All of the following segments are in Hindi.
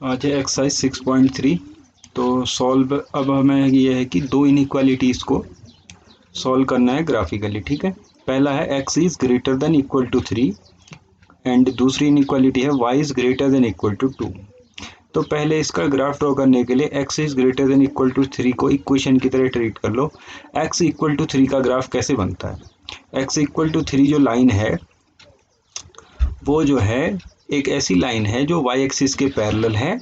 आज है एक्सरसाइज 6.3। तो सॉल्व अब हमें ये है कि दो इनइक्वालिटीज़ को सॉल्व करना है ग्राफिकली। ठीक है, पहला है x is greater than equal to 3 and दूसरी इनइक्वालिटी है y is greater than equal to 2। तो पहले इसका ग्राफ ड्रॉ करने के लिए x is greater than equal to 3 को इक्वेशन की तरह ट्रीट कर लो। एक्स इक्वल टू 3 का ग्राफ कैसे बनता है? एक्स इक्वल टू 3 जो लाइन है वो जो है एक ऐसी लाइन है जो y एक्सिस के पैरेलल है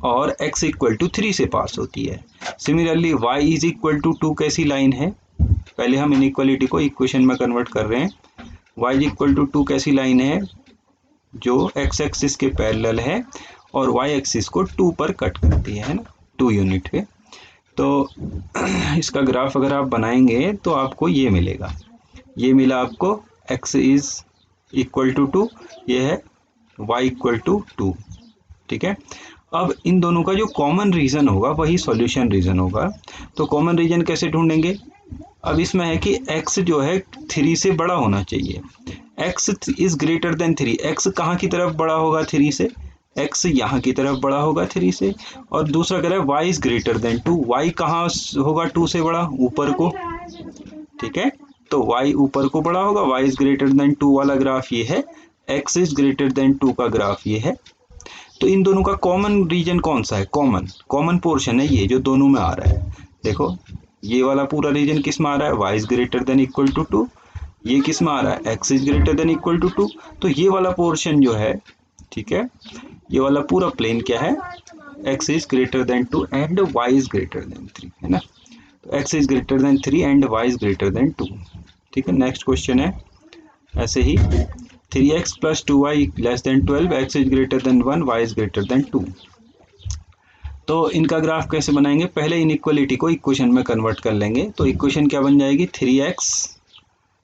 और x इक्वल टू 3 से पास होती है। Similarly y is equal to 2 कैसी लाइन है? पहले हम इनइक्वालिटी को इक्वेशन में कन्वर्ट कर रहे हैं। y इज इक्वल टू 2 कैसी लाइन है? जो x एक्सिस के पैरेलल है और y एक्सिस को 2 पर कट करती है ना, 2 यूनिट पे। तो इसका ग्राफ अगर आप बनाएंगे तो आपको ये मिलेगा, ये मिला आपको x इज इक्वल टू 2, ये है y इक्वल टू 2। ठीक है, अब इन दोनों का जो कॉमन रीजन होगा वही सॉल्यूशन रीजन होगा। तो कॉमन रीजन कैसे ढूंढेंगे? अब इसमें है कि x जो है 3 से बड़ा होना चाहिए। x is greater then 3, x कहाँ की तरफ बड़ा होगा 3 से? x यहाँ की तरफ बड़ा होगा 3 से। और दूसरा कह रहा है y is greater then 2, y कहाँ होगा 2 से बड़ा? ऊपर को। ठीक है, तो y ऊपर को बड़ा होगा, y इज ग्रेटर देन 2 वाला ग्राफ ये है, x इज ग्रेटर देन 2 का ग्राफ ये है। तो इन दोनों का कॉमन रीजन कौन सा है? कॉमन पोर्शन है ये जो दोनों में आ रहा है। देखो ये वाला पूरा रीजन किस में आ रहा है? y is greater than equal to 2। ये किस में आ रहा है? x is greater than equal to 2। तो ये वाला पोर्शन जो है, ठीक है, ये वाला पूरा प्लेन क्या है? x is greater then 2 and y is greater then 3, है ना। तो x is greater then 3 and y is greater then 2। ठीक है, नेक्स्ट क्वेश्चन है ऐसे ही 3x plus 2y less than 12, x is greater then 1, y is greater then 2। तो इनका ग्राफ कैसे बनाएंगे? पहले इनइक्वालिटी को इक्वेशन में कन्वर्ट कर लेंगे। तो इक्वेशन क्या बन जाएगी? 3x,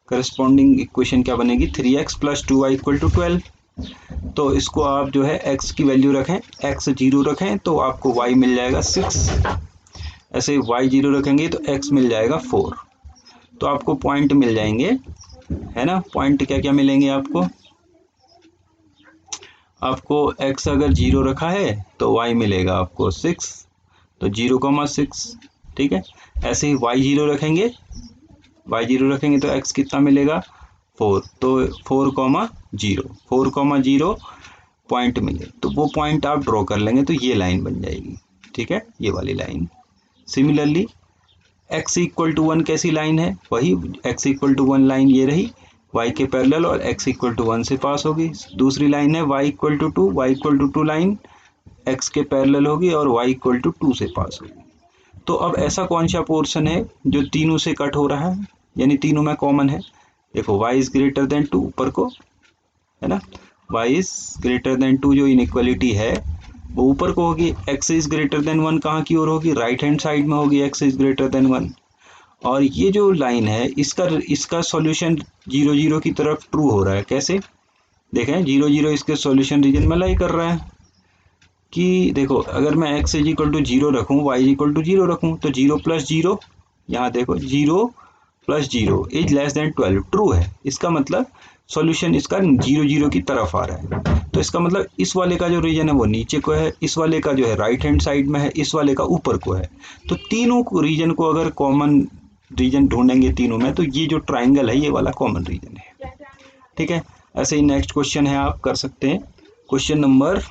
करस्पॉन्डिंग इक्वेशन क्या बनेगी? 3x plus 2y equal to 12। तो इसको आप जो है x की वैल्यू रखें, x 0 रखें तो आपको y मिल जाएगा 6। ऐसे y 0 रखेंगे तो x मिल जाएगा 4। तो आपको पॉइंट मिल जाएंगे, है ना। पॉइंट क्या क्या मिलेंगे आपको? आपको x अगर 0 रखा है तो y मिलेगा आपको 6, तो 0,6। ठीक है, ऐसे ही y 0 रखेंगे, y 0 रखेंगे तो x कितना मिलेगा? 4, तो 4,0, 4,0 पॉइंट मिले तो वो पॉइंट आप ड्रॉ कर लेंगे तो ये लाइन बन जाएगी। ठीक है, ये वाली line. Similarly x equal to 1 कैसी लाइन है? वही x इक्वल टू 1 लाइन ये रही, y के पैरेलल और x इक्वल टू 1 से पास होगी। दूसरी लाइन है y equal to 2, y equal to 2 line x के पैरेलल होगी और y इक्वल टू 2 से पास होगी। तो अब ऐसा कौन सा पोर्शन है जो तीनों से कट हो रहा है, यानी तीनों में कॉमन है? देखो y इज ग्रेटर देन 2 ऊपर को, है ना, y इज ग्रेटर देन 2 जो इनइक्वालिटी है वो ऊपर को होगी। x इज ग्रेटर देन 1 कहाँ की ओर होगी? राइट हैंड साइड में होगी x इज ग्रेटर देन 1। और ये जो लाइन है इसका सॉल्यूशन 0 0 की तरफ ट्रू हो रहा है। कैसे? देखें 0 0 इसके सॉल्यूशन रीजन में लाई कर रहा है कि देखो अगर मैं x इज इक्वल टू 0 रखूँ, y इज इक्वल टू 0 रखूँ तो 0 प्लस 0, यहाँ देखो 0 plus 0 is less than 12 true है। इसका मतलब सॉल्यूशन इसका 0 0 की तरफ आ रहा है। तो इसका मतलब इस वाले का जो रीजन है वो नीचे को है, इस वाले का जो है राइट हैंड साइड में है, इस वाले का ऊपर को है। तो तीनों रीजन को अगर कॉमन रीजन ढूंढेंगे तीनों में तो ये जो ट्राइंगल है ये वाला कॉमन रीजन है। ठीक है, ऐसे ही नेक्स्ट क्वेश्चन है, आप कर सकते हैं क्वेश्चन नंबर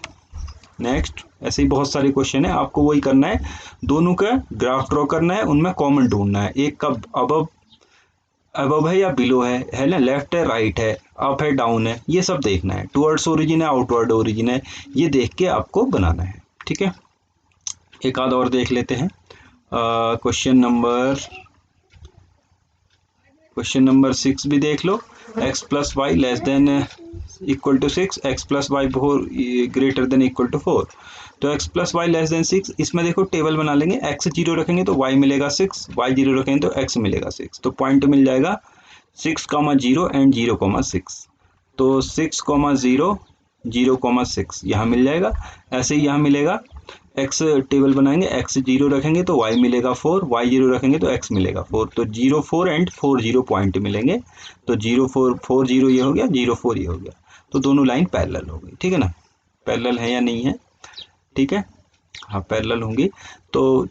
नेक्स्ट। ऐसे ही बहुत सारे क्वेश्चन है, आपको वही करना है, दोनों का ग्राफ ड्रॉ करना है, उनमें कॉमन ढूंढना है। एक का अबव है या बिलो है ना, लेफ्ट है राइट है, अप है डाउन है, ये सब देखना है। टुवर्ड्स ओरिजिन है आउटवर्ड ओरिजिन है, ये देख के आपको बनाना है। ठीक है, एक आध और देख लेते हैं। क्वेश्चन नंबर 6 भी देख लो। x plus y less than equal to 6, x plus y greater than equal to 4। तो x plus y less than 6, इसमें देखो टेबल बना लेंगे। x 0 रखेंगे तो y मिलेगा 6, y 0 रखेंगे तो x मिलेगा 6। तो पॉइंट मिल जाएगा 6,0 एंड 0,6। तो 6,0 0,6 यहाँ मिल जाएगा। ऐसे ही यहाँ मिलेगा, x टेबल बनाएंगे, x 0 रखेंगे तो y मिलेगा 4, y 0 रखेंगे तो x मिलेगा 4। तो 0 4 एंड 4 0 पॉइंट मिलेंगे। तो 0 4 4 0 ये हो गया, 0 4 ये हो गया। तो दोनों लाइन पैरेलल हो गई। ठीक है ना, पैरेलल है या नहीं है? ठीक है, हाँ पैरेलल होंगी। तो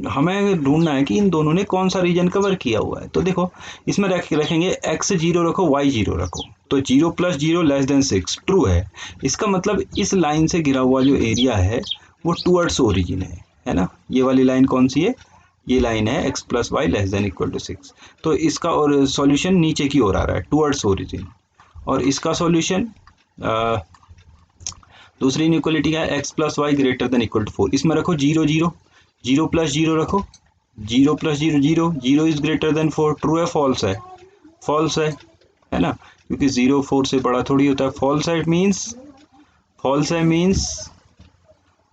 हमें ढूंढना है कि इन दोनों ने कौन सा रीजन कवर किया हुआ है। तो देखो इसमें रखेंगे x 0 रखो, y 0 रखो, तो 0 + 0 < 6 ट्रू है। इसका मतलब इस लाइन से घिरा हुआ जो एरिया है वो टूवर्ड्स ओरिजिन है ना। ये वाली लाइन कौन सी है, ये लाइन है x + y < 6। तो इसका और सॉल्यूशन नीचे की ओर आ रहा है टूवर्ड्स ओरिजिन। और इसका सॉल्यूशन दूसरी इनइक्वालिटी का x + y > 4। इसमें रखो 0 0, 0 + 0 रखो, 0 + 0 0, 0 इज ग्रेटर देन 4। ट्रू है फॉल्स है, फॉल्स है ना, क्योंकि 0 4 से बड़ा थोड़ी होता है। फॉल्स है मीन्स, फॉल्स है मीन्स,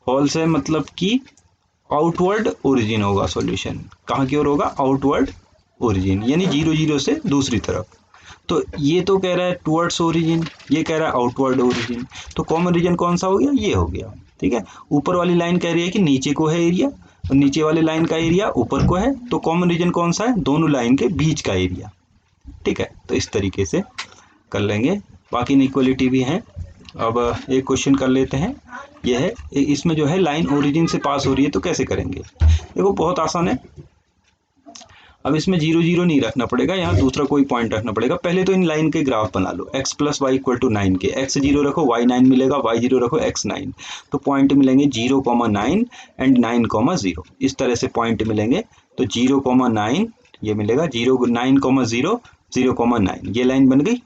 फॉल्स है मतलब कि आउटवर्ड ओरिजिन होगा सॉल्यूशन। कहाँ की ओर होगा, आउटवर्ड ओरिजिन, यानी 0 0 से दूसरी तरफ। तो ये तो कह रहा है टुवर्ड्स ओरिजिन, ये कह रहा है आउटवर्ड ओरिजिन। तो कॉमन रीजन कौन सा हो गया, ये हो गया। ठीक है, ऊपर वाली लाइन कह रही है कि नीचे को है एरिया, और नीचे वाले लाइन का एरिया ऊपर को है। तो कॉमन रीजन कौन सा है, दोनों लाइन के बीच का एरिया। ठीक है, तो इस तरीके से कर लेंगे। बाकी इनइक्वालिटी भी हैं। अब एक क्वेश्चन कर लेते हैं, यह है इसमें जो है लाइन ओरिजिन से पास हो रही है, तो कैसे करेंगे। देखो बहुत आसान है। अब इसमें 0 0 नहीं रखना पड़ेगा, यहाँ दूसरा कोई पॉइंट रखना पड़ेगा। पहले तो इन लाइन के ग्राफ बना लो, x + y = 9 के, x 0 रखो y 9 मिलेगा, y 0 रखो x 9। तो पॉइंट मिलेंगे 0, 9 एंड 9, 0। इस तरह से पॉइंट मिलेंगे। तो 0, 9 ये मिलेगा, 0 9, 0 0, 9 ये लाइन बन गई।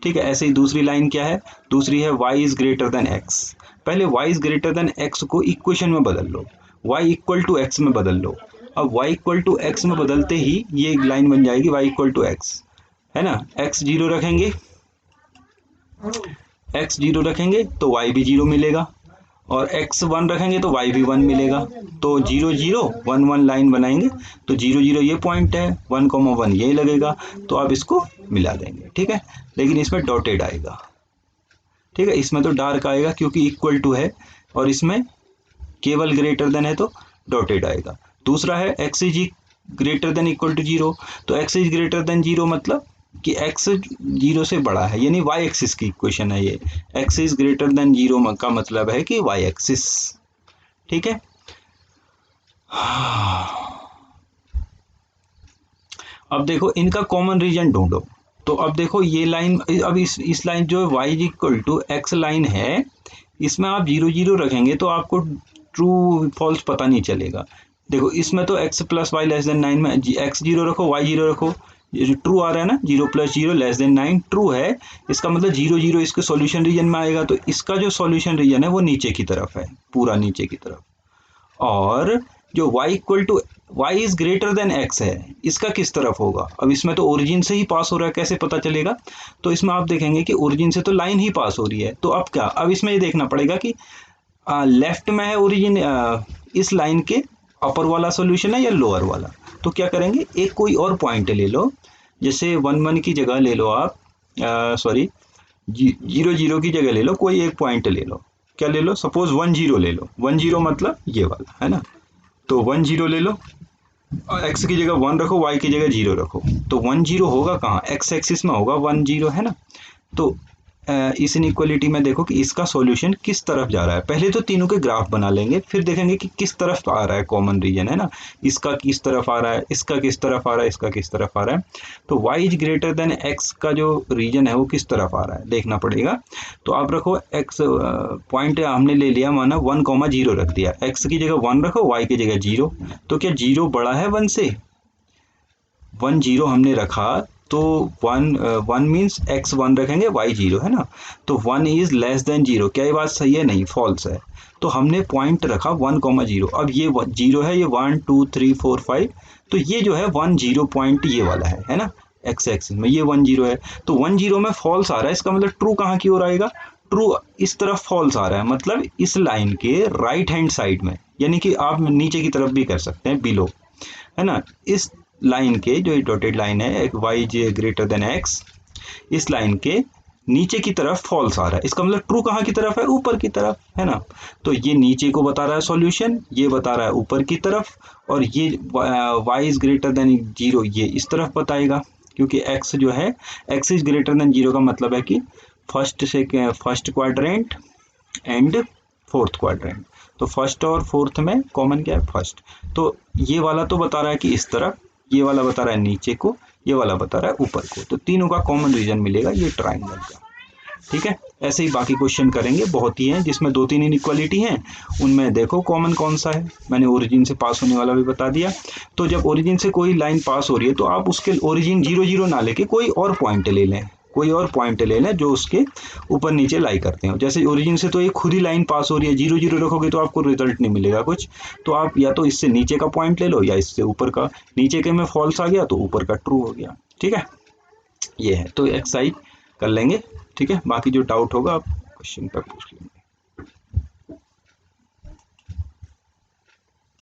ठीक है, ऐसे ही दूसरी लाइन क्या है, दूसरी है y is greater then x। पहले y is greater then x को इक्वेशन में बदल लो, y = x में बदल लो। अब y = x में बदलते ही ये लाइन बन जाएगी y = x, है ना। x 0 रखेंगे, x 0 रखेंगे तो y भी 0 मिलेगा, और x 1 रखेंगे तो y भी 1 मिलेगा। तो 0 0 1 1 लाइन बनाएंगे। तो 0 0 ये पॉइंट है, 1, 1 ये लगेगा। तो आप इसको मिला देंगे। ठीक है, लेकिन इसमें डॉटेड आएगा। ठीक है, इसमें तो डार्क आएगा क्योंकि इक्वल टू है, और इसमें केवल ग्रेटर देन है तो डॉटेड आएगा। दूसरा है x is greater than equal to 0। तो x इज ग्रेटर देन 0 मतलब कि x 0 से बड़ा है, यानी y एक्सिस की इक्वेशन है ये। x इज ग्रेटर देन 0 का मतलब है कि y एक्सिस। ठीक है, अब देखो इनका कॉमन रीजन ढूंढो। तो अब देखो ये लाइन, अब इस लाइन जो y = x लाइन है, इसमें आप 0 0 रखेंगे तो आपको ट्रू फॉल्स पता नहीं चलेगा। देखो इसमें तो x + y < 9 में x 0 रखो, y 0 रखो, ये जो ट्रू आ रहा है ना, 0 + 0 < 9 ट्रू है। इसका मतलब 0 0 इसके सॉल्यूशन रीजन में आएगा। तो इसका जो सॉल्यूशन रीजन है वो नीचे की तरफ है, पूरा नीचे की तरफ। और जो y is greater then x है, इसका किस तरफ होगा। अब इसमें तो ओरिजिन से ही पास हो रहा है, कैसे पता चलेगा। तो इसमें आप देखेंगे कि ओरिजिन से तो लाइन ही पास हो रही है। तो अब क्या, अब इसमें ये देखना पड़ेगा कि लेफ्ट में है ओरिजिन, इस लाइन के अपर वाला सॉल्यूशन है या लोअर वाला। तो क्या करेंगे, एक कोई और पॉइंट ले लो, जैसे 1 1 की जगह ले लो आप, सॉरी 0 0 की जगह ले लो, कोई एक पॉइंट ले लो। क्या ले लो, सपोज 1 0 ले लो। 1 0 मतलब ये वाला है ना। तो 1 0 ले लो, और x की जगह 1 रखो, y की जगह 0 रखो। तो 1 0 होगा कहाँ, x एक्सिस में होगा 1 0, है ना। तो इस इनइक्वालिटी में देखो कि इसका सॉल्यूशन किस तरफ जा रहा है। पहले तो तीनों के ग्राफ बना लेंगे, फिर देखेंगे कि किस तरफ आ रहा है कॉमन रीजन, है ना। इसका किस तरफ आ रहा है, इसका किस तरफ आ रहा है, इसका किस तरफ आ रहा है। तो y is greater then x का जो रीजन है वो किस तरफ आ रहा है देखना पड़ेगा। तो आप रखो x पॉइंट हमने ले लिया, माना 1, 0 रख दिया, x की जगह 1 रखो, y की जगह 0। तो क्या 0 बड़ा है 1 से, 1 0 हमने रखा। तो 1 मीन्स x 1 रखेंगे, y 0, है ना। तो 1 इज लेस देन 0, क्या ये बात सही है, नहीं फॉल्स है। तो हमने पॉइंट रखा 1, 0। अब ये 0 है, ये 1 2 3 4 5। तो ये जो है 1 0 पॉइंट ये वाला है ना, x एक्सिस में ये 1 0 है। तो 1 0 में फॉल्स आ रहा है, इसका मतलब ट्रू कहाँ की ओर आएगा, ट्रू इस तरफ फॉल्स आ रहा है, मतलब इस लाइन के राइट हैंड साइड में, यानी कि आप नीचे की तरफ भी कर सकते हैं, बिलो, है ना। इस लाइन के जो डॉटेड लाइन है y ग्रेटर देन x, इस लाइन के नीचे की तरफ फॉल्स आ रहा है। इसका मतलब ट्रू कहाँ की तरफ है, ऊपर की तरफ, है ना। तो ये नीचे को बता रहा है सॉल्यूशन, ये बता रहा है ऊपर की तरफ, और ये y इज ग्रेटर देन 0 ये इस तरफ बताएगा, क्योंकि x जो है x इज ग्रेटर देन 0 का मतलब है कि first quadrant and fourth quadrant. तो फर्स्ट और फोर्थ में कॉमन क्या है, फर्स्ट। तो ये वाला तो बता रहा है कि इस तरफ, ये वाला बता रहा है नीचे को, ये वाला बता रहा है ऊपर को, तो तीनों का कॉमन रीजन मिलेगा ये ट्राइंगल का। ठीक है, ऐसे ही बाकी क्वेश्चन करेंगे, बहुत ही हैं जिसमें 2-3 इनइक्वालिटी हैं, उनमें देखो कॉमन कौन सा है। मैंने ओरिजिन से पास होने वाला भी बता दिया। तो जब ओरिजिन से कोई लाइन पास हो रही है तो आप उसके ओरिजिन 0 0 ना लेके कोई और पॉइंट ले लें, कोई और पॉइंट ले लें जो उसके ऊपर नीचे लाई करते हो। जैसे ओरिजिन से तो ये खुद ही लाइन पास हो रही है, 0 0 रखोगे तो आपको रिजल्ट नहीं मिलेगा कुछ, तो आप या तो इससे नीचे का पॉइंट ले लो या इससे ऊपर का। नीचे के में फॉल्स आ गया तो ऊपर का ट्रू हो गया। ठीक है, ये है, तो एक्सरसाइज कर लेंगे। ठीक है, बाकी जो डाउट होगा आप क्वेश्चन पर पूछ लेंगे।